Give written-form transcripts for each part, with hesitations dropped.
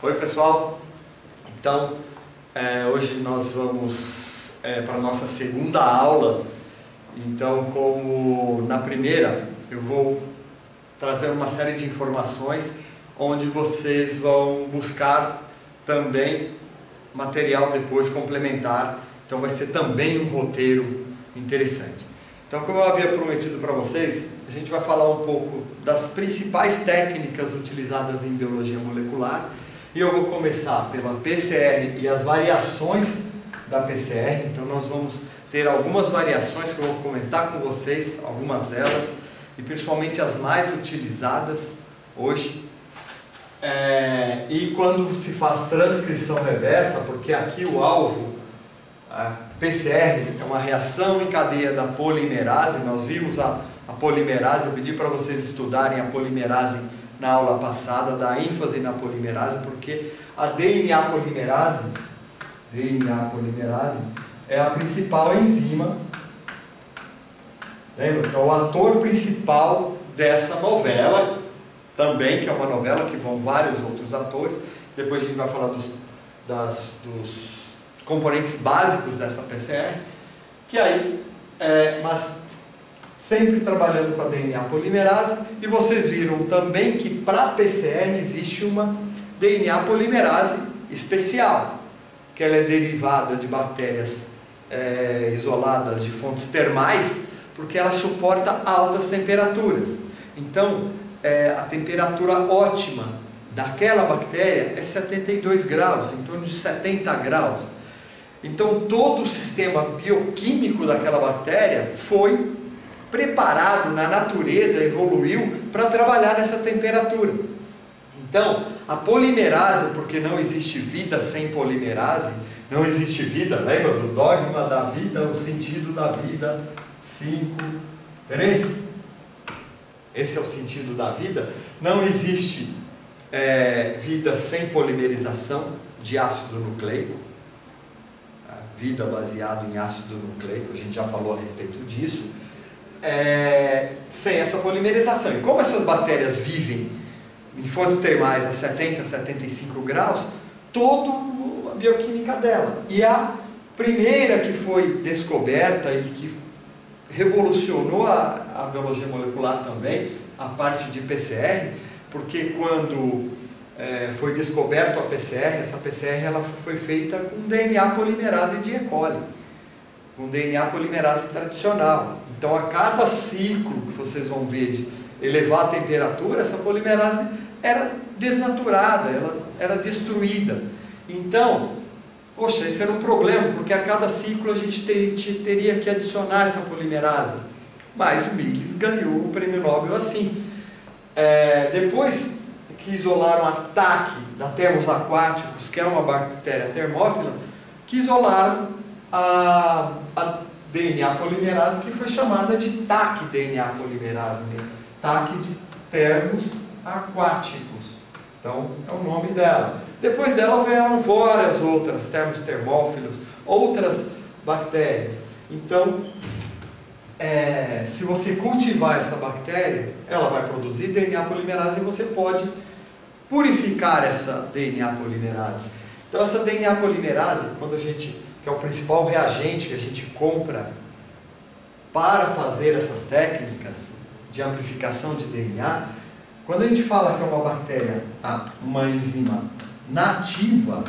Oi pessoal, então hoje nós vamos para a nossa segunda aula. Então, como na primeira, eu vou trazer uma série de informações onde vocês vão buscar também material depois complementar. Então vai ser também um roteiro interessante. Então, como eu havia prometido para vocês, a gente vai falar um pouco das principais técnicas utilizadas em biologia molecular. E eu vou começar pela PCR e as variações da PCR. Então nós vamos ter algumas variações que eu vou comentar com vocês, algumas delas, e principalmente as mais utilizadas hoje. E quando se faz transcrição reversa, porque aqui o alvo, a PCR, é uma reação em cadeia da polimerase. Nós vimos a polimerase, eu pedi para vocês estudarem a polimerase na aula passada, dar ênfase na polimerase, porque a DNA polimerase é a principal enzima, lembra? Que é o ator principal dessa novela, também, que é uma novela que vão vários outros atores. Depois a gente vai falar dos componentes básicos dessa PCR, que aí, mas sempre trabalhando com a DNA polimerase. E vocês viram também que para a PCR existe uma DNA polimerase especial, que ela é derivada de bactérias isoladas de fontes termais, porque ela suporta altas temperaturas. Então, a temperatura ótima daquela bactéria é 72 graus, em torno de 70 graus. Então, todo o sistema bioquímico daquela bactéria foi preparado na natureza, evoluiu para trabalhar nessa temperatura. Então, a polimerase, porque não existe vida sem polimerase, não existe vida, lembra do dogma da vida, o sentido da vida, 5, 3? Esse é o sentido da vida. Não existe vida sem polimerização de ácido nucleico, vida baseada em ácido nucleico, a gente já falou a respeito disso. Sem essa polimerização. E como essas bactérias vivem em fontes termais a 70, 75 graus, toda a bioquímica dela. E a primeira que foi descoberta e que revolucionou a biologia molecular também, a parte de PCR, porque quando foi descoberto a PCR, essa PCR ela foi feita com DNA polimerase de E. coli, com DNA polimerase tradicional. Então, a cada ciclo que vocês vão ver de elevar a temperatura, essa polimerase era desnaturada, ela era destruída. Então, poxa, esse era um problema, porque a cada ciclo a gente teria que adicionar essa polimerase. Mas o Mills ganhou o prêmio Nobel assim. Depois que isolaram a TAC da Thermus aquaticus, que é uma bactéria termófila, que isolaram a DNA polimerase, que foi chamada de TAC DNA polimerase, TAC de Thermus aquaticus. Então, é o nome dela. Depois dela vieram várias outras, Thermus termófilos, outras bactérias. Então, se você cultivar essa bactéria, ela vai produzir DNA polimerase e você pode purificar essa DNA polimerase. Então, essa DNA polimerase, que é o principal reagente que a gente compra para fazer essas técnicas de amplificação de DNA, quando a gente fala que é uma bactéria, uma enzima nativa,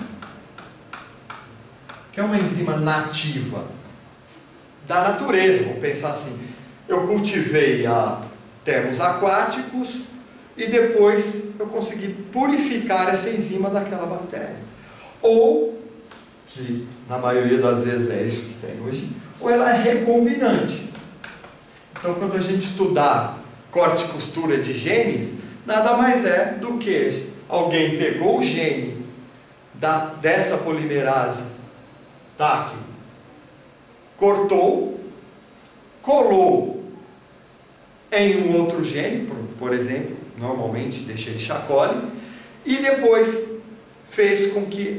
que é uma enzima nativa da natureza, vamos pensar assim, eu cultivei a Thermus aquaticus e depois eu consegui purificar essa enzima daquela bactéria. Ou, que na maioria das vezes é isso que tem hoje, ou ela é recombinante. Então, quando a gente estudar corte e costura de genes, nada mais é do que alguém pegou o gene dessa polimerase TAC, cortou, colou em um outro gene, por exemplo, normalmente deixa ele chacole, e depois fez com que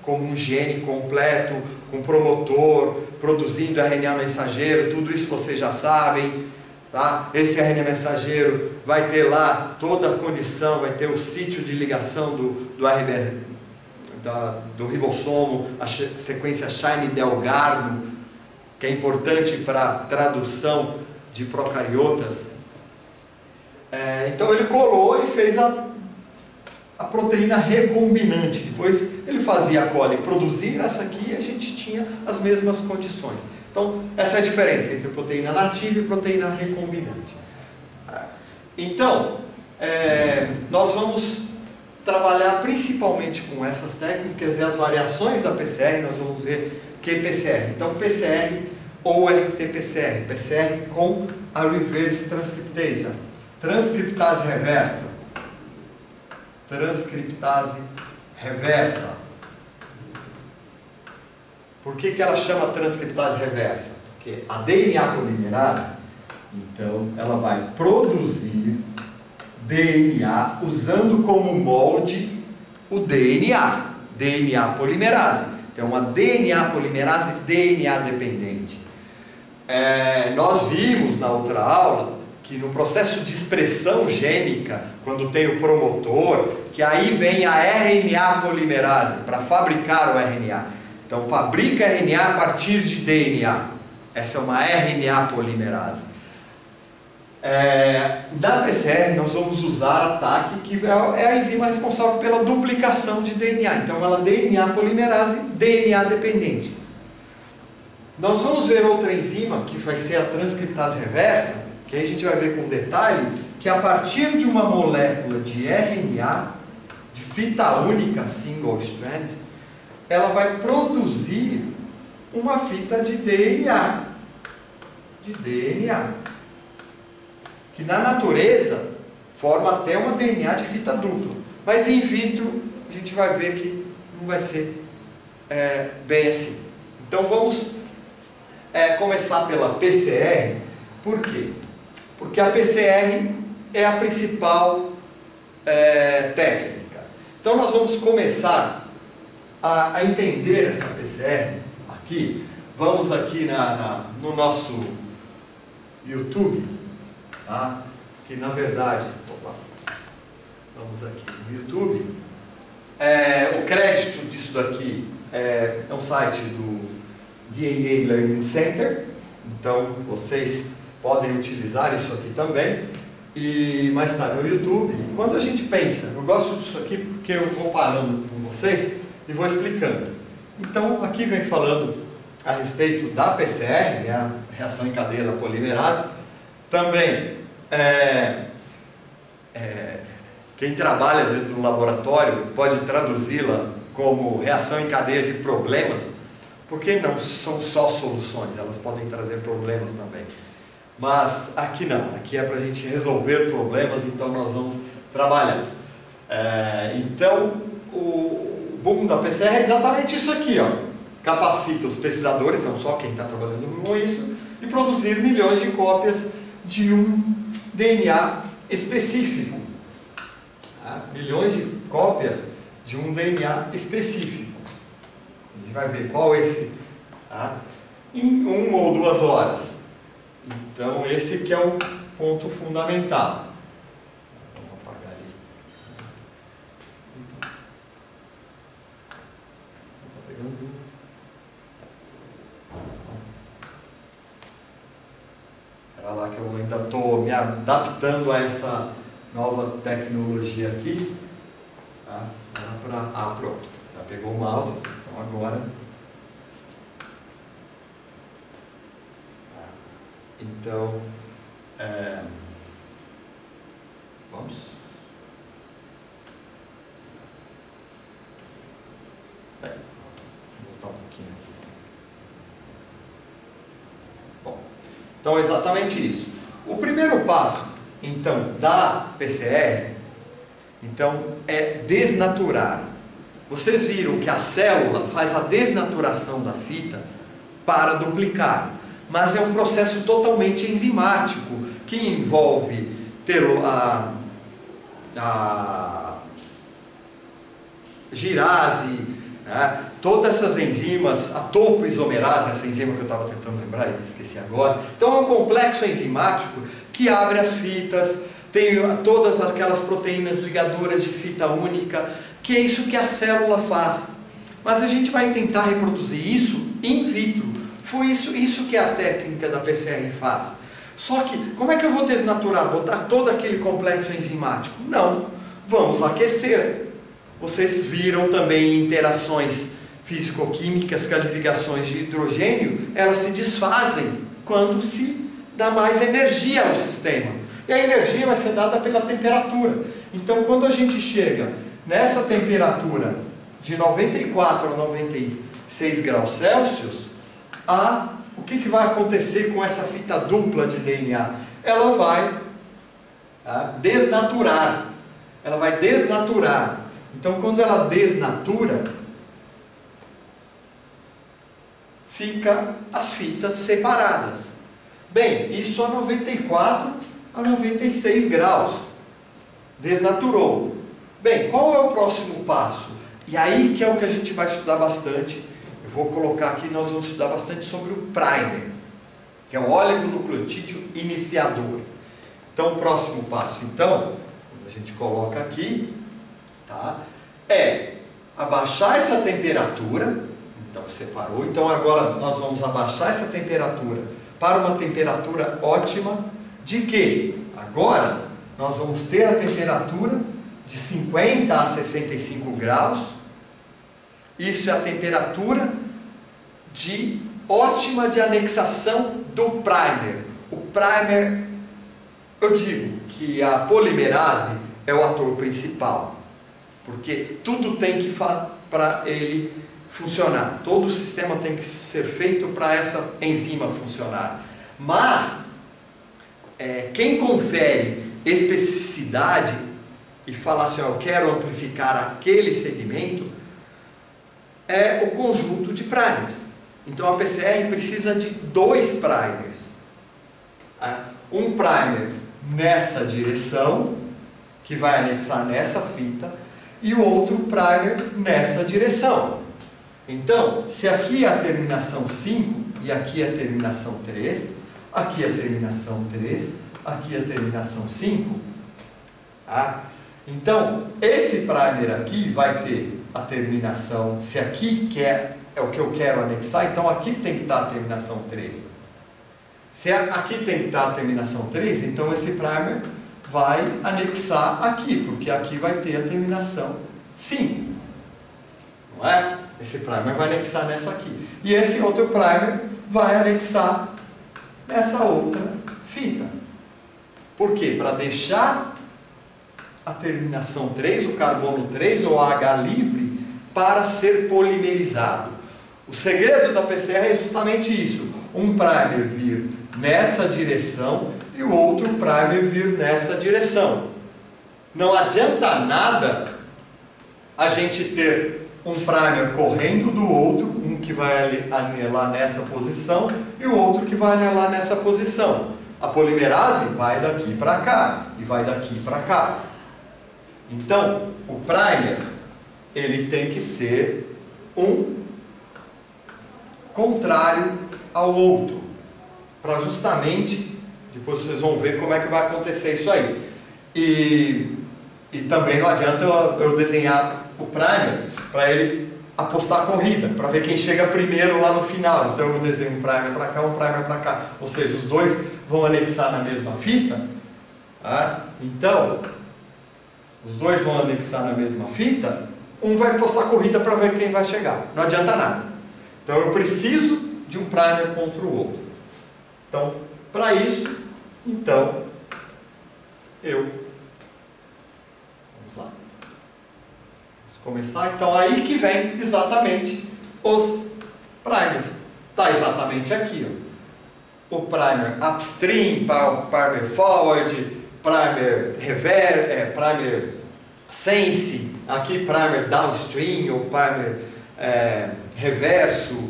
como um gene completo, com promotor, produzindo RNA mensageiro, tudo isso vocês já sabem, Tá? Esse RNA mensageiro vai ter lá toda a condição, vai ter o sítio de ligação do RBR, do ribossomo, a sequência Shine-Delgarno, que é importante para a tradução de procariotas. Então ele colou e fez a proteína recombinante. Depois ele fazia a cole produzir essa aqui e a gente tinha as mesmas condições. Então essa é a diferença entre proteína nativa e proteína recombinante. Então nós vamos trabalhar principalmente com essas técnicas e as variações da PCR. Nós vamos ver qPCR. Então PCR ou RT-PCR. PCR com a reverse transcriptase. Transcriptase reversa. Transcriptase reversa. Por que ela chama transcriptase reversa? Porque a DNA polimerase, então, ela vai produzir DNA usando como molde o DNA polimerase. Então, uma DNA polimerase DNA dependente. Nós vimos na outra aula que no processo de expressão gênica, quando tem o promotor, que aí vem a RNA polimerase para fabricar o RNA. Então fabrica RNA a partir de DNA. Essa é uma RNA polimerase. Na PCR nós vamos usar a TAC, que é a enzima responsável pela duplicação de DNA. Então ela é DNA polimerase, DNA dependente. Nós vamos ver outra enzima, que vai ser a transcriptase reversa, que aí a gente vai ver com detalhe, que a partir de uma molécula de RNA, de fita única, single strand, ela vai produzir uma fita de DNA. Que na natureza forma até uma DNA de fita dupla. Mas in vitro a gente vai ver que não vai ser bem assim. Então vamos começar pela PCR. Por quê? Porque a PCR é a principal técnica. Então nós vamos começar a entender essa PCR aqui. Vamos aqui no nosso YouTube, tá? Que na verdade, vamos aqui no YouTube. O crédito disso daqui é um site do DNA Learning Center. Então vocês podem utilizar isso aqui também, mas está no YouTube. E quando a gente pensa, eu gosto disso aqui porque eu vou parando com vocês e vou explicando. Então aqui vem falando a respeito da PCR, né, a reação em cadeia da polimerase. Também quem trabalha dentro do laboratório pode traduzi-la como reação em cadeia de problemas, porque não são só soluções, elas podem trazer problemas também. Mas aqui não, aqui é para a gente resolver problemas, então nós vamos trabalhar. Então, o boom da PCR é exatamente isso aqui, ó. Capacita os pesquisadores, não só quem está trabalhando com isso, e produzir milhões de cópias de um DNA específico. Milhões de cópias de um DNA específico. A gente vai ver qual é esse, em 1 ou 2 horas. Então esse que é o ponto fundamental. Vamos apagar ali. Então, está pegando. Era lá que eu ainda estou me adaptando a essa nova tecnologia aqui. Tá? Pronto. Já pegou o mouse. Então agora. Então, vamos. Vou voltar um pouquinho aqui. Bom, então é exatamente isso. O primeiro passo, então, da PCR, então, é desnaturar. Vocês viram que a célula faz a desnaturação da fita para duplicar. Mas é um processo totalmente enzimático, que envolve a girase, né? Todas essas enzimas, a topoisomerase, essa enzima que eu estava tentando lembrar e esqueci agora. Então é um complexo enzimático que abre as fitas, tem todas aquelas proteínas ligadoras de fita única, que é isso que a célula faz. Mas a gente vai tentar reproduzir isso in vitro. Foi isso que a técnica da PCR faz. Só que, como é que eu vou desnaturar, botar todo aquele complexo enzimático? Não, vamos aquecer. Vocês viram também interações físico-químicas que as ligações de hidrogênio, elas se desfazem quando se dá mais energia ao sistema. E a energia vai ser dada pela temperatura. Então, quando a gente chega nessa temperatura de 94 a 96 graus Celsius, o que vai acontecer com essa fita dupla de DNA? Ela vai desnaturar. Ela vai desnaturar. Então, quando ela desnatura, fica as fitas separadas. Bem, isso a 94 a 96 graus. Desnaturou. Bem, qual é o próximo passo? E aí que é o que a gente vai estudar bastante. Eu vou colocar aqui, nós vamos estudar bastante sobre o primer, que é o oligonucleotídeo iniciador. Então, o próximo passo, quando a gente coloca aqui, tá? É abaixar essa temperatura. Então, separou. Então, agora nós vamos abaixar essa temperatura para uma temperatura ótima de quê? Agora, nós vamos ter a temperatura de 50 a 65 graus. Isso é a temperatura ótima de anexação do primer. O primer, eu digo que a polimerase é o ator principal, porque tudo tem que para ele funcionar. Todo o sistema tem que ser feito para essa enzima funcionar. Mas quem confere especificidade e fala assim, eu quero amplificar aquele segmento, é o conjunto de primers. Então a PCR precisa de 2 primers. Um primer nessa direção, que vai anexar nessa fita, e o outro primer nessa direção. Então, se aqui é a terminação 5 e aqui é a terminação 3, aqui é a terminação 3, aqui é a terminação 5, então, esse primer aqui vai ter a terminação, se aqui é o que eu quero anexar, então aqui tem que estar a terminação 3. Se aqui tem que estar a terminação 3, então esse primer vai anexar aqui, porque aqui vai ter a terminação 5. Não é? Esse primer vai anexar nessa aqui. E esse outro primer vai anexar nessa outra fita. Por quê? Para deixar a terminação 3, o carbono 3 ou H livre, para ser polimerizado. O segredo da PCR é justamente isso. Um primer vir nessa direção e o outro primer vir nessa direção. Não adianta nada a gente ter um primer correndo do outro, um que vai anelar nessa posição e o outro que vai anelar nessa posição. A polimerase vai daqui para cá e vai daqui para cá. Então, o primer, ele tem que ser um contrário ao outro, para justamente, depois vocês vão ver como é que vai acontecer isso aí. E também não adianta eu desenhar o primer para ele apostar a corrida, para ver quem chega primeiro lá no final. Então eu desenho um primer para cá, um primer para cá. Ou seja, os dois vão anexar na mesma fita. Então, os dois vão anexar na mesma fita, um vai apostar a corrida para ver quem vai chegar. Não adianta nada. Então eu preciso de um primer contra o outro. Então, para isso, vamos lá. Vamos começar. Então, aí que vem exatamente os primers. Está exatamente aqui. O primer upstream, primer forward, primer reverse, primer sense, aqui primer downstream, ou primer reverso,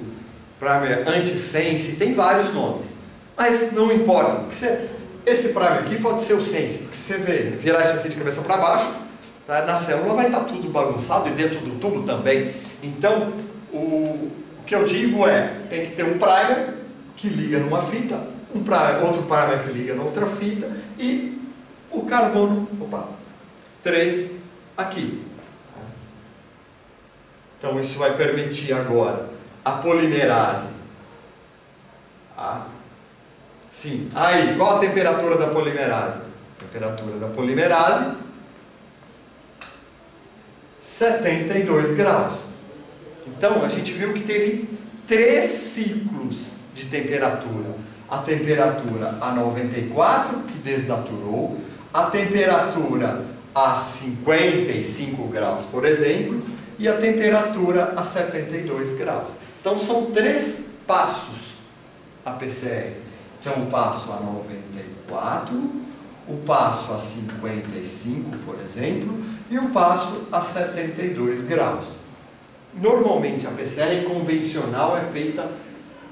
primer anti-sense, tem vários nomes. Mas não importa, porque esse primer aqui pode ser o sense, porque se você virar isso aqui de cabeça para baixo, na célula vai estar tudo bagunçado e dentro do tubo também. Então, o que eu digo tem que ter um primer que liga numa fita, outro primer que liga na outra fita e o carbono, 3 aqui. Então isso vai permitir agora a polimerase. Sim, aí, qual a temperatura da polimerase? Temperatura da polimerase, 72 graus. Então a gente viu que teve 3 ciclos de temperatura. A temperatura a 94, que desnaturou, a temperatura a 55 graus, por exemplo, e a temperatura a 72 graus. Então são 3 passos a PCR. Então o passo a 94, o passo a 55, por exemplo, e o passo a 72 graus. Normalmente a PCR convencional é feita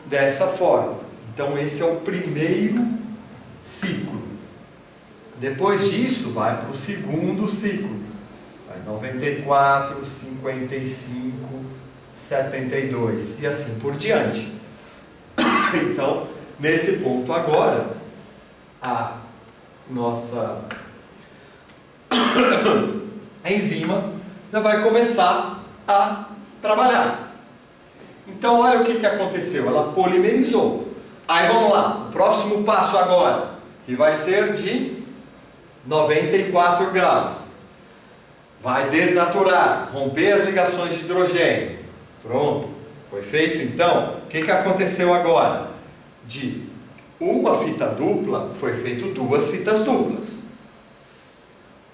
dessa forma. Então esse é o primeiro ciclo. Depois disso vai para o segundo ciclo. Vai 94, 55, 72 e assim por diante. Então, nesse ponto agora, a nossa enzima já vai começar a trabalhar. Então, olha o que aconteceu. Ela polimerizou. Aí vamos lá, o próximo passo agora, que vai ser de 94 graus. Vai desnaturar, romper as ligações de hidrogênio. Pronto, foi feito então. O que aconteceu agora? De uma fita dupla, foi feito 2 fitas duplas.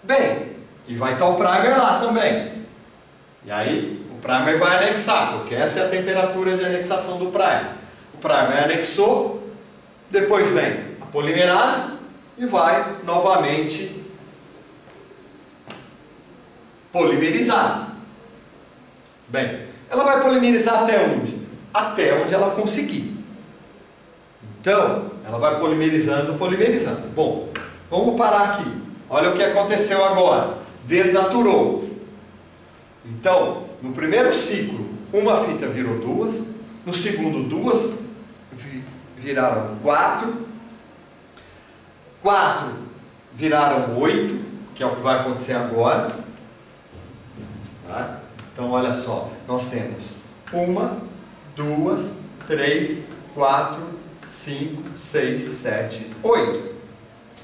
Bem, e vai estar o primer lá também. E aí, o primer vai anexar, porque essa é a temperatura de anexação do primer. O primer anexou, depois vem a polimerase e vai novamente polimerizar. Bem, ela vai polimerizar até onde? Até onde ela conseguir. Então, ela vai polimerizando, polimerizando. Bom, vamos parar aqui. Olha o que aconteceu agora. Desnaturou. Então, no primeiro ciclo, uma fita virou 2. No segundo, 2 viraram 4. 4 viraram 8, que é o que vai acontecer agora. Tá? Então, olha só. Nós temos 1, 2, 3, 4, 5, 6, 7, 8.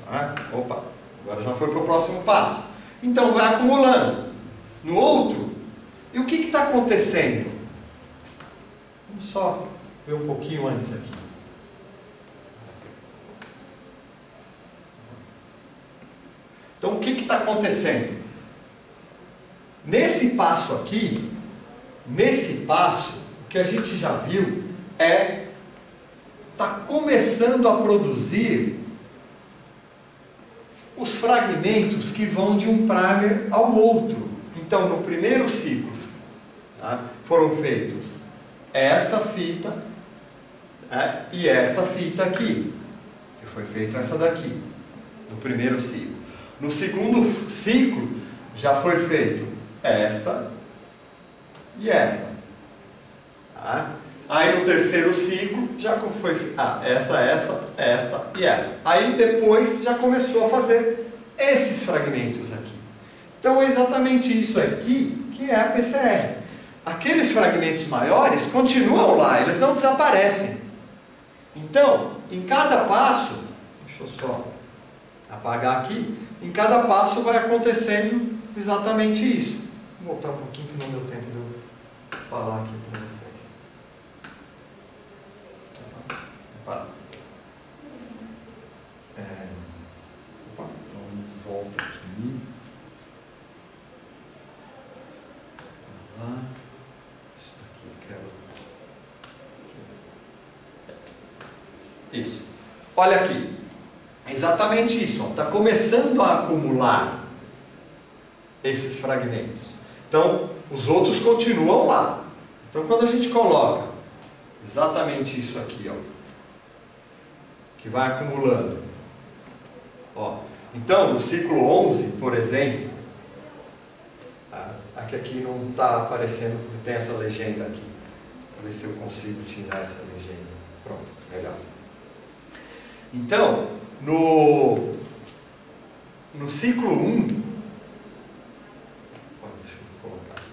Tá? Opa, agora já foi para o próximo passo. Então vai acumulando. No outro, e o que está acontecendo? Vamos só ver um pouquinho antes aqui. Então o que está acontecendo? Nesse passo aqui, o que a gente já viu está começando a produzir os fragmentos que vão de um primer ao outro. Então, no primeiro ciclo, tá, foram feitos esta fita e esta fita aqui, que foi feita essa daqui, no primeiro ciclo. No segundo ciclo, já foi feito esta e esta. Tá? Aí no terceiro ciclo já foi essa e essa. Aí depois já começou a fazer esses fragmentos aqui. Então é exatamente isso aqui que é a PCR. Aqueles fragmentos maiores continuam lá, eles não desaparecem. Então, em cada passo, deixa eu só apagar aqui, em cada passo vai acontecendo exatamente isso. Vou voltar um pouquinho que não deu tempo de eu falar aqui para vocês. Opa, vamos volta aqui. Isso daqui eu quero. Isso. Olha aqui. É exatamente isso. Está começando a acumular esses fragmentos. Então, os outros continuam lá. Então, quando a gente coloca exatamente isso aqui, ó, que vai acumulando. Ó. Então, no ciclo 11, por exemplo, aqui não está aparecendo porque tem essa legenda aqui. Vou ver se eu consigo tirar essa legenda. Pronto, melhor. Então, no ciclo 1, deixa eu colocar aqui.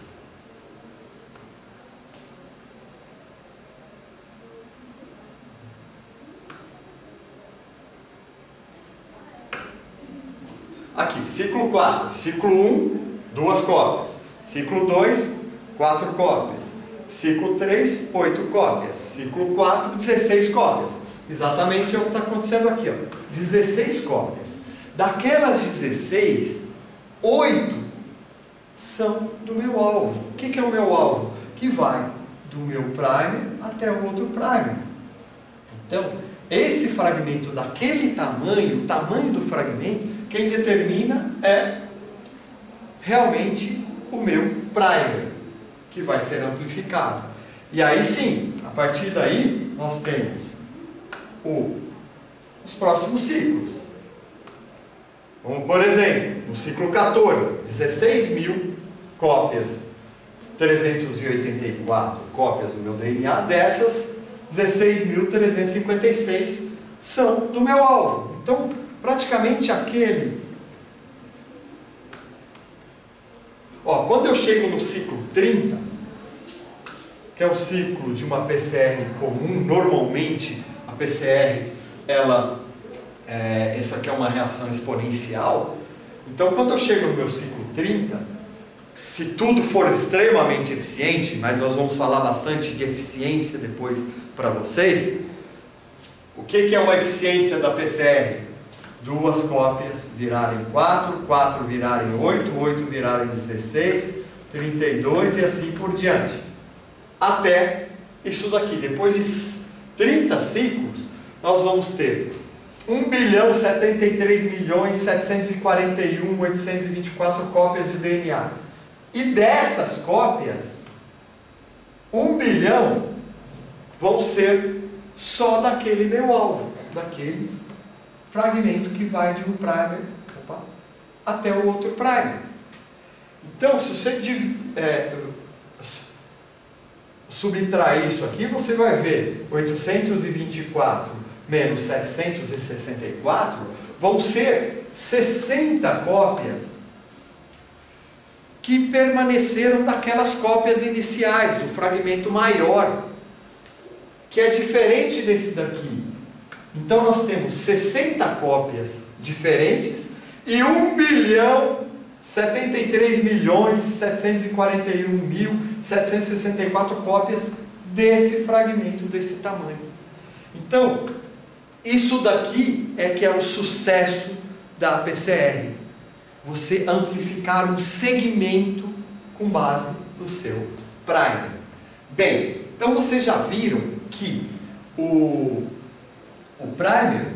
Aqui, ciclo 4, ciclo 1, 2 cópias, ciclo 2, 4 cópias, ciclo 3, 8 cópias, ciclo 4, 16 cópias. Exatamente é o que está acontecendo aqui, ó. 16 cópias. Daquelas 16, 8 são do meu alvo. O que é o meu alvo? Que vai do meu primer até o outro primer. Então, esse fragmento daquele tamanho, o tamanho do fragmento, quem determina é realmente o meu primer, que vai ser amplificado. E aí sim, a partir daí, nós temos os próximos ciclos. Como, por exemplo, no ciclo 14, 16.000 cópias, 384 cópias do meu DNA, dessas, 16.356 são do meu alvo. Então, praticamente aquele... Ó, quando eu chego no ciclo 30, que é o ciclo de uma PCR comum, normalmente a PCR, isso aqui é uma reação exponencial. Então, quando eu chego no meu ciclo 30, se tudo for extremamente eficiente, mas nós vamos falar bastante de eficiência depois para vocês, o que é uma eficiência da PCR? 2 cópias virarem 4, 4 virarem 8, 8 virarem 16, 32 e assim por diante. Até isso daqui, depois de 30 ciclos, nós vamos ter 1.073.741.824 cópias de DNA. E dessas cópias, 1 bilhão vão ser só daquele meu alvo, daquele fragmento que vai de um primer até o outro primer. Então, se você subtrair isso aqui, você vai ver 824 menos 764 vão ser 60 cópias que permaneceram daquelas cópias iniciais, do fragmento maior, que é diferente desse daqui. Então nós temos 60 cópias diferentes e 1.073.741.764 cópias desse fragmento, desse tamanho. Então, isso daqui é que é o sucesso da PCR. Você amplificar um segmento com base no seu primer. Bem, então vocês já viram que o primer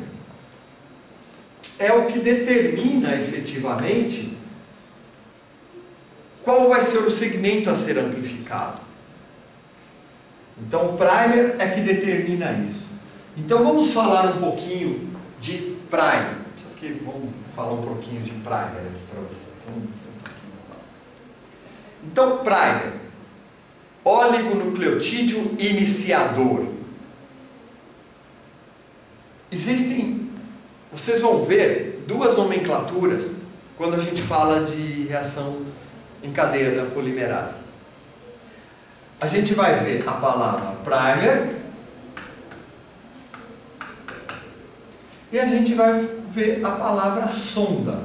é o que determina efetivamente qual vai ser o segmento a ser amplificado. Então o primer é que determina isso. Então vamos falar um pouquinho de primer. Só que vamos falar um pouquinho de primer aqui para vocês. Então primer, oligonucleotídeo iniciador. Existem, vocês vão ver, duas nomenclaturas quando a gente fala de reação em cadeia da polimerase. A gente vai ver a palavra primer e a gente vai ver a palavra sonda.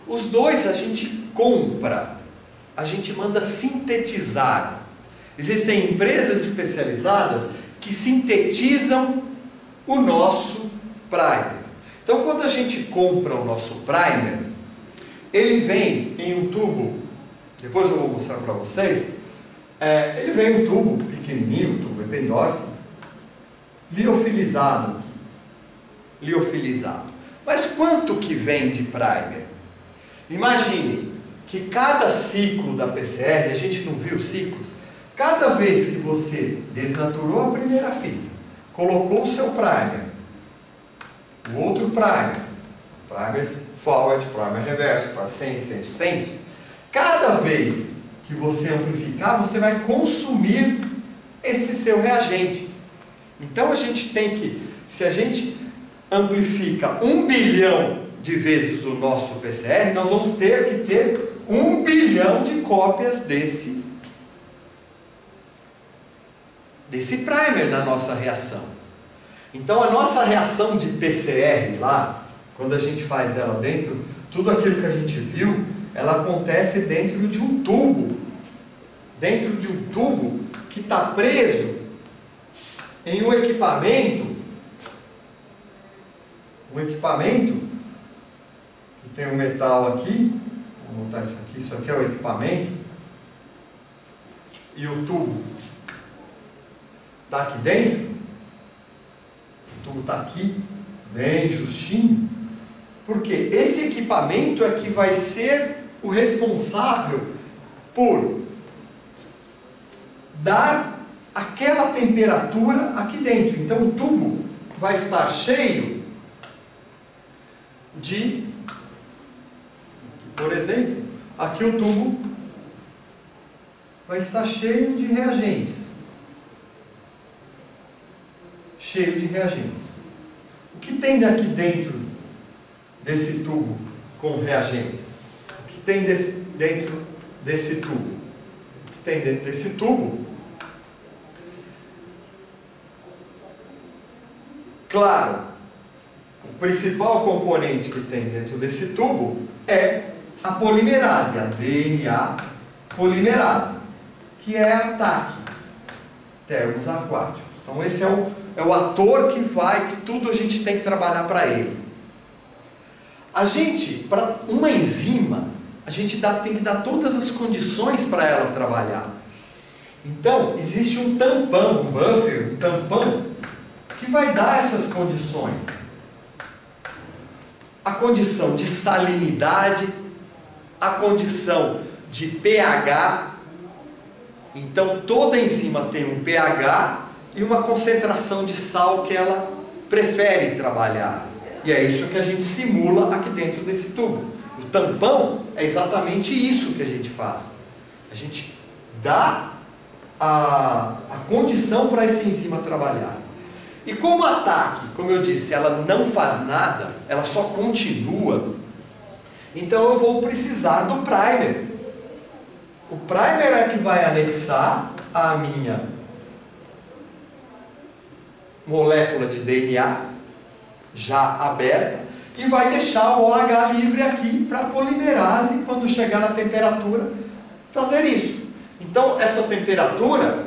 Os dois a gente compra, a gente manda sintetizar. Existem empresas especializadas que sintetizam o nosso primer. Então, quando a gente compra o nosso primer, ele vem em um tubo, depois eu vou mostrar para vocês, ele vem em um tubo pequenininho, um tubo Eppendorf, liofilizado. Mas quanto que vem de primer? Imagine que cada ciclo da PCR, a gente não viu ciclos, cada vez que você desnaturou a primeira fita, colocou o seu primer, o outro primer forward, primer reverso, para 100, 100, cada vez que você amplificar, você vai consumir esse seu reagente. Então a gente tem que se a gente amplifica 1 bilhão de vezes o nosso PCR, nós vamos ter que ter 1 bilhão de cópias desse primer na nossa reação. Então a nossa reação de PCR lá, quando a gente faz ela dentro, tudo aquilo que a gente viu, ela acontece dentro de um tubo. Dentro de um tubo que está preso em um equipamento. Um equipamento que tem um metal aqui. Vou botar isso aqui. Isso aqui é o equipamento. E o tubo está aqui dentro. O tubo está aqui, bem justinho. Porque esse equipamento é que vai ser o responsável por dar aquela temperatura aqui dentro. Então o tubo vai estar cheio de, por exemplo, aqui o tubo vai estar cheio de reagentes. Cheio de reagentes. O que tem aqui dentro desse tubo com reagentes? O que tem dentro desse tubo? O que tem dentro desse tubo? Claro, o principal componente que tem dentro desse tubo é a polimerase, a DNA polimerase, que é a TAC, termos aquáticos. Então esse é o ator que tudo a gente tem que trabalhar para ele. A gente, para uma enzima, a gente tem que dar todas as condições para ela trabalhar. Então, existe um tampão, um buffer, um tampão, que vai dar essas condições. A condição de salinidade, a condição de pH. Então, toda enzima tem um pH e uma concentração de sal que ela prefere trabalhar. E é isso que a gente simula aqui dentro desse tubo. O tampão é exatamente isso que a gente faz. A gente dá a condição para essa enzima trabalhar. E como a TAC, como eu disse, ela não faz nada, ela só continua, então eu vou precisar do primer. O primer é que vai anexar a minha molécula de DNA já aberta e vai deixar o OH livre aqui para a polimerase, quando chegar na temperatura, fazer isso. Então essa temperatura,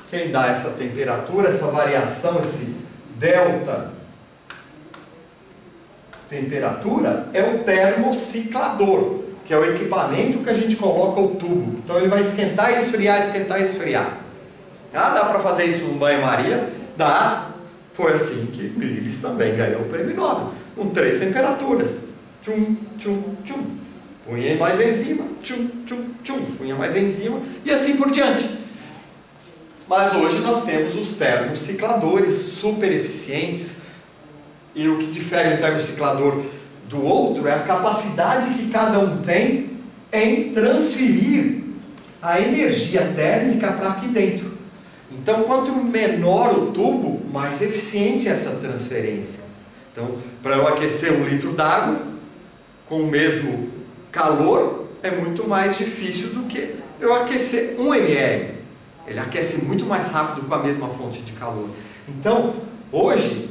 quem dá essa temperatura, essa variação, esse delta temperatura, é o termociclador, que é o equipamento que a gente coloca o tubo. Então ele vai esquentar e esfriar, esquentar e esfriar. Ah, dá para fazer isso num banho-maria? Dá. Foi assim que Miles também ganhou o prêmio Nobel, com 3 temperaturas. Tchum, tchum, tchum. Punha mais enzima, tchum, tchum, tchum. Punha mais enzima e assim por diante. Mas hoje nós temos os termocicladores super eficientes. E o que difere um termociclador do outro é a capacidade que cada um tem em transferir a energia térmica para aqui dentro. Então, quanto menor o tubo, mais eficiente é essa transferência. Então, para eu aquecer 1 litro d'água com o mesmo calor, é muito mais difícil do que eu aquecer 1 ml. Ele aquece muito mais rápido com a mesma fonte de calor. Então, hoje,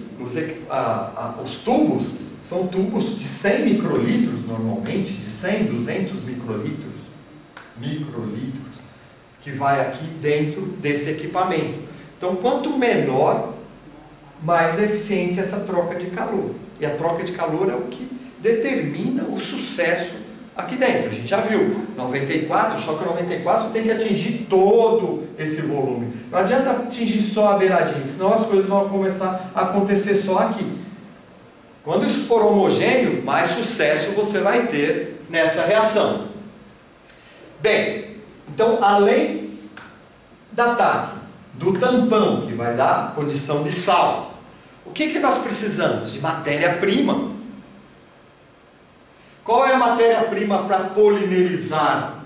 os tubos são tubos de 100 microlitros normalmente, de 100, 200 microlitros, que vai aqui dentro desse equipamento. Então, quanto menor, mais eficiente essa troca de calor. E a troca de calor é o que determina o sucesso aqui dentro. A gente já viu, 94, só que o 94 tem que atingir todo esse volume. Não adianta atingir só a beiradinha, senão as coisas vão começar a acontecer só aqui. Quando isso for homogêneo, mais sucesso você vai ter nessa reação. Bem, então além da TAC, do tampão, que vai dar condição de sal, o que nós precisamos? De matéria-prima. Qual é a matéria-prima para polimerizar?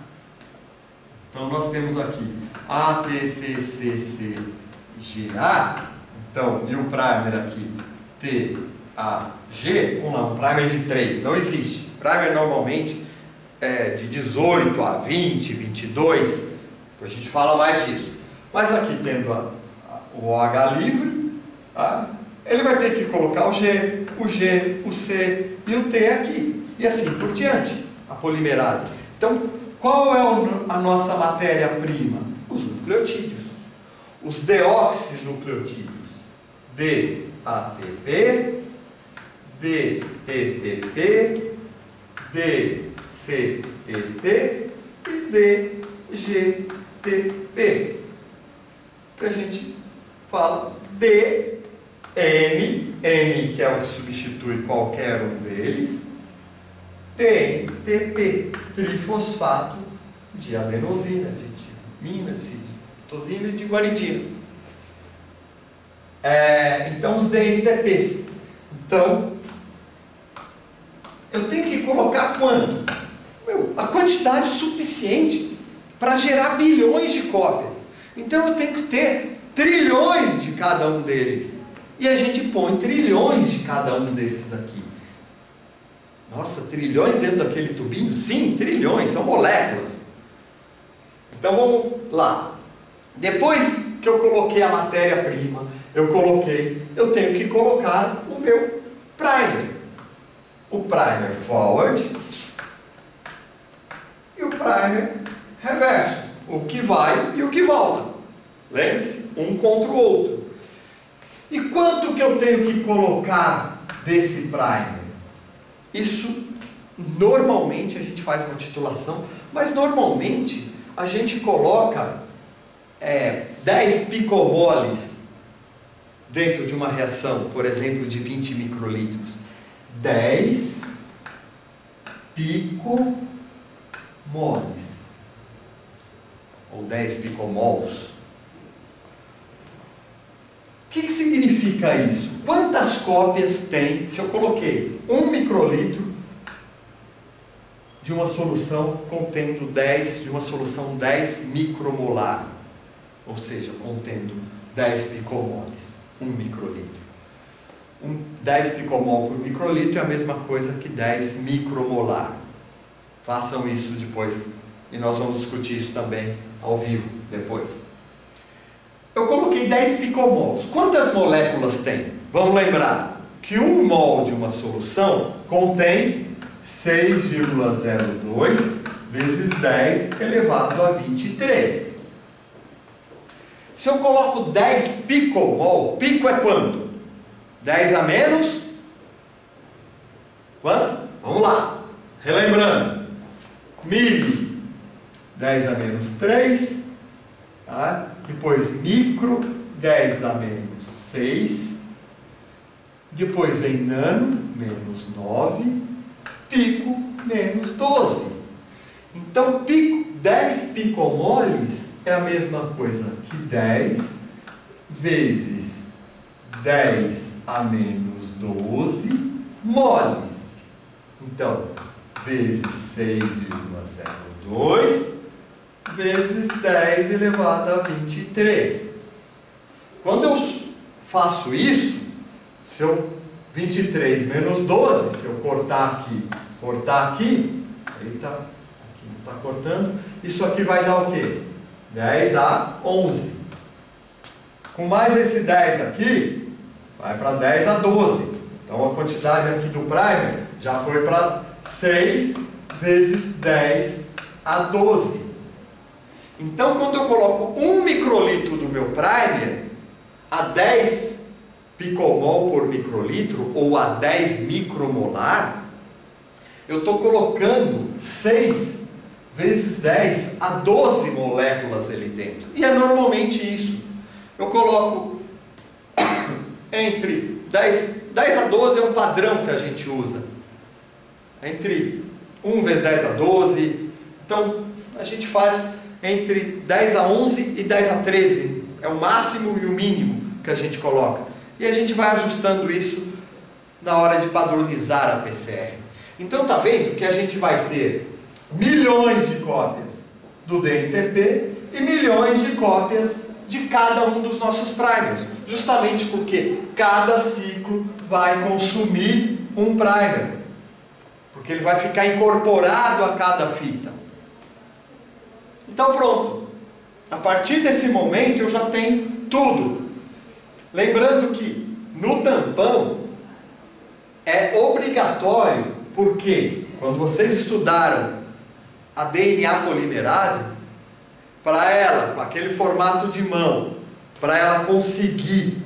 Então nós temos aqui ATCCCGA, então, e o primer aqui, vamos lá, um primer de 3, não existe. Primer normalmente é de 18 a 20, 22, a gente fala mais disso. Mas aqui tendo o OH livre, ele vai ter que colocar o G, o C e o T aqui, e assim por diante, a polimerase. Então, qual é a nossa matéria-prima? Os nucleotídeos, os deoxinucleotídeos, DATP, DTTP, DCTP e DGTP, que a gente fala D, N que é o que substitui qualquer um deles, TNTP, trifosfato de adenosina, de timina, de citosina e de guanidina. Então, os DNTPs. Então, eu tenho que colocar quanto? A quantidade suficiente para gerar bilhões de cópias. Então, eu tenho que ter trilhões de cada um deles. E a gente põe trilhões de cada um desses aqui. Nossa, trilhões dentro daquele tubinho? Sim, trilhões, são moléculas. Então vamos lá. Depois que eu coloquei a matéria-prima, eu tenho que colocar o meu primer. O primer forward e o primer reverso. O que vai e o que volta. Lembre-se, um contra o outro. E quanto que eu tenho que colocar desse primer? Isso, normalmente, a gente faz uma titulação, mas normalmente a gente coloca 10 picomoles dentro de uma reação, por exemplo, de 20 microlitros. 10 picomoles, ou 10 picomols. O que significa isso? Quantas cópias tem se eu coloquei 1 microlitro de uma solução contendo 10, de uma solução 10 micromolar, ou seja, contendo 10 picomoles, 1 microlitro. 10 picomol por microlitro é a mesma coisa que 10 micromolar. Façam isso depois, e nós vamos discutir isso também ao vivo depois. Eu coloquei 10 picomols. Quantas moléculas tem? Vamos lembrar que 1 mol de uma solução contém 6,02 vezes 10 elevado a 23. Se eu coloco 10 picomol, pico é quanto? 10 a menos? Quanto? Vamos lá. Relembrando. Mili, 10 a menos 3. Tá? Depois micro, 10 a menos 6. Depois vem nano, menos 9. Pico, menos 12. Então, 10 picomoles é a mesma coisa que 10 vezes 10 a menos 12 moles. Então, vezes 6,02 vezes 10 elevado a 23. Quando eu faço isso, se eu 23 menos 12, se eu cortar aqui, eita, aqui não está cortando, isso aqui vai dar o quê? 10 a 11. Com mais esse 10 aqui, vai para 10 a 12. Então a quantidade aqui do primer já foi para 6 vezes 10 a 12. Então quando eu coloco 1 microlitro do meu primer a 10 picomol por microlitro ou a 10 micromolar, eu estou colocando 6 vezes 10 a 12 moléculas ali dentro. E é normalmente isso. Eu coloco entre 10 a 12 é um padrão que a gente usa. Entre 1 vezes 10 a 12. Então, a gente faz entre 10 a 11 e 10 a 13. É o máximo e o mínimo que a gente coloca. E a gente vai ajustando isso na hora de padronizar a PCR. Então, tá vendo que a gente vai ter milhões de cópias do DNTP e milhões de cópias de cada um dos nossos primers, justamente porque cada ciclo vai consumir um primer, porque ele vai ficar incorporado a cada fita. Então pronto, a partir desse momento eu já tenho tudo. Lembrando que no tampão é obrigatório, porque quando vocês estudaram a DNA polimerase, para ela, com aquele formato de mão, para ela conseguir,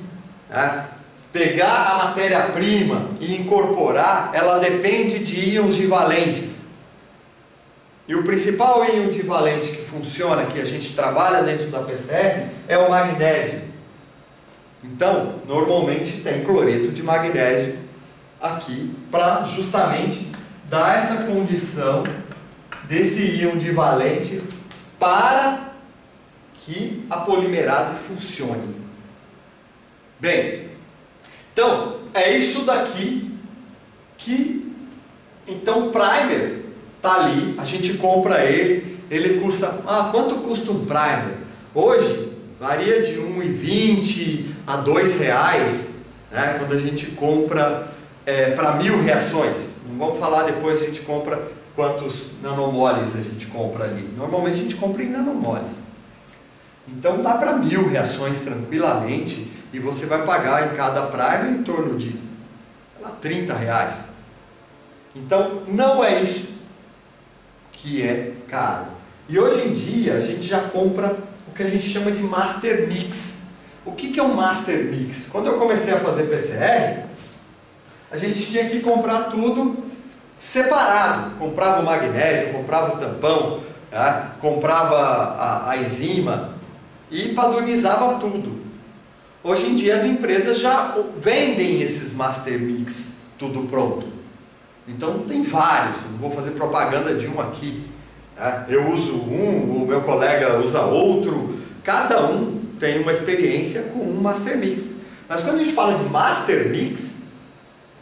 né, pegar a matéria-prima e incorporar, ela depende de íons divalentes. E o principal íon divalente que funciona, que a gente trabalha dentro da PCR, é o magnésio. Então, normalmente tem cloreto de magnésio aqui, para justamente dar essa condição desse íon divalente para que a polimerase funcione. Bem, então, é isso daqui que, então, o primer está ali, a gente compra ele custa, quanto custa um primer? Hoje, varia de R$ 1,20 a R$ 2,00, né, quando a gente compra para 1000 reações. Não vamos falar depois, a gente compra quantos nanomoles a gente compra ali. Normalmente a gente compra em nanomoles. Então dá para 1000 reações tranquilamente, e você vai pagar em cada primer em torno de R$30. Então não é isso que é caro. E hoje em dia a gente já compra o que a gente chama de Master Mix. O que é um Master Mix? Quando eu comecei a fazer PCR, a gente tinha que comprar tudo separado. Comprava o magnésio, comprava o tampão, tá? Comprava a enzima e padronizava tudo. Hoje em dia as empresas já vendem esses Master Mix tudo pronto. Então tem vários, não vou fazer propaganda de um aqui. Tá? Eu uso um, o meu colega usa outro, cada um tem uma experiência com um Master Mix. Mas quando a gente fala de Master Mix,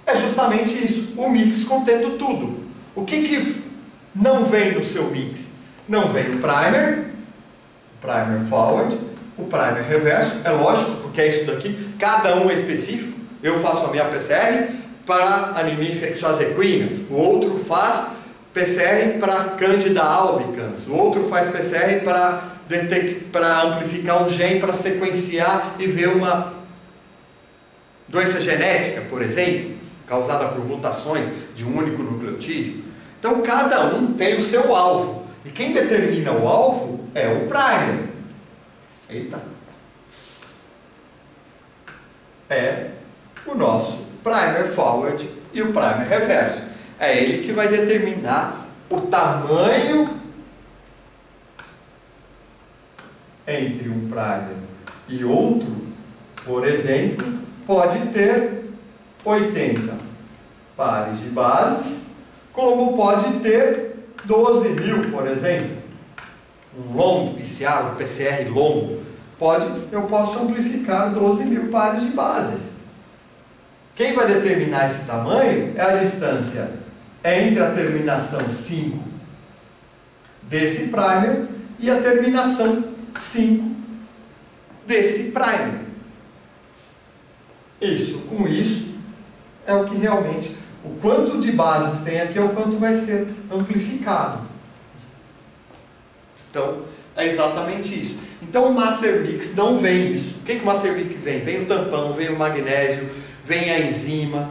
é justamente isso, o mix contendo tudo. O que não vem no seu mix? Não vem o primer forward, o primer reverso, é lógico, porque é isso daqui, cada um é específico. Eu faço a minha PCR para anemia infecciosa equina, o outro faz PCR para Candida albicans, o outro faz PCR para amplificar um gene, para sequenciar e ver uma doença genética, por exemplo, causada por mutações de um único nucleotídeo. Então cada um tem o seu alvo, e quem determina o alvo é o primer. Eita! É o nosso primer forward e o primer reverso. É ele que vai determinar o tamanho entre um primer e outro. Por exemplo, pode ter 80 pares de bases, como pode ter 12.000, por exemplo. Um long PCR, um PCR longo, eu posso amplificar 12.000 pares de bases. Quem vai determinar esse tamanho é a distância entre a terminação 5 desse primer e a terminação 5 desse primer. Com isso, é o que realmente, o quanto de bases tem aqui é o quanto vai ser amplificado. Então, é exatamente isso. Então, o Master Mix não vem isso. O que o Master Mix vem? Vem o tampão, vem o magnésio, vem a enzima.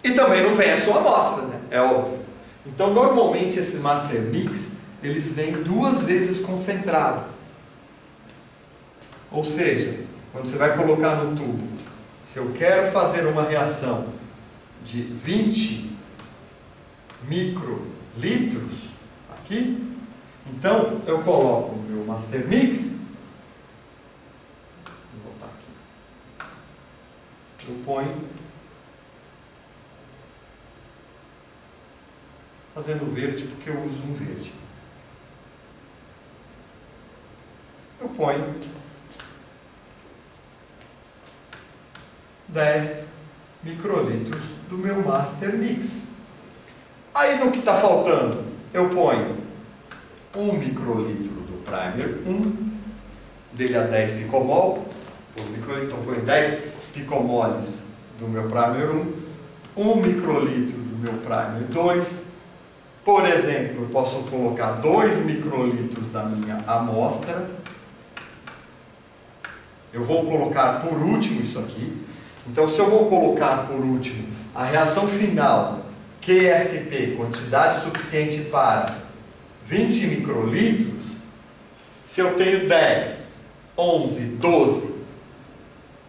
E também não vem a sua amostra, né? É óbvio. Então, normalmente, esses Master Mix, eles vêm 2 vezes concentrado. Ou seja, quando você vai colocar no tubo, se eu quero fazer uma reação de 20 microlitros aqui, então eu coloco o meu Master Mix, vou botar aqui, eu ponho, fazendo verde porque eu uso um verde, eu ponho 10 microlitros do meu Master Mix. Aí no que está faltando, eu ponho 1 microlitro do primer 1, dele a 10 picomol, por microlitro, então põe 10 picomoles do meu primer 1, 1 microlitro do meu primer 2. Por exemplo, eu posso colocar 2 microlitros da minha amostra. Eu vou colocar por último isso aqui. Então, se eu vou colocar por último a reação final, QSP, quantidade suficiente para 20 microlitros, se eu tenho 10, 11, 12,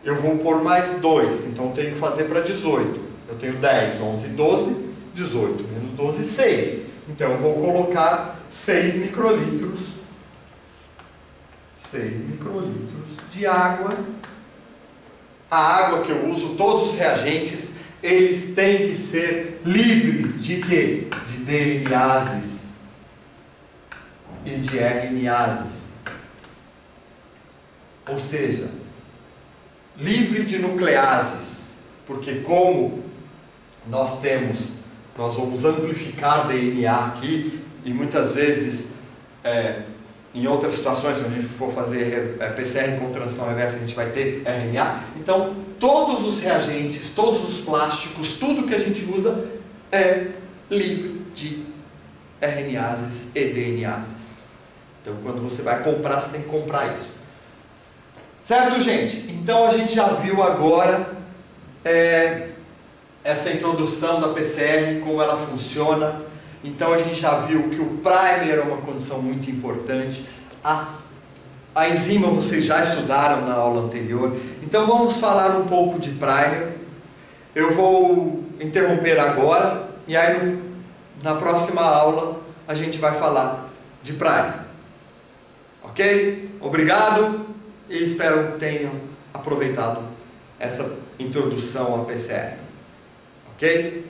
eu vou pôr mais 2, então eu tenho que fazer para 18. Eu tenho 10, 11, 12, 18, menos 12, 6. Então eu vou colocar 6 microlitros de água. A água que eu uso, todos os reagentes, eles têm que ser livres de quê? De DNases e de RNases. Ou seja, livre de nucleases, porque como nós vamos amplificar DNA aqui, e muitas vezes, em outras situações, quando a gente for fazer PCR com transição reversa, a gente vai ter RNA. Então, todos os reagentes, todos os plásticos, tudo que a gente usa é livre de RNases e DNases. Então, quando você vai comprar, você tem que comprar isso. Certo, gente? Então, a gente já viu agora essa introdução da PCR, como ela funciona. Então, a gente já viu que o primer é uma condição muito importante. A enzima vocês já estudaram na aula anterior. Então, vamos falar um pouco de primer. Eu vou interromper agora, e aí na próxima aula a gente vai falar de primer. Ok? Obrigado e espero que tenham aproveitado essa introdução à PCR. Ok?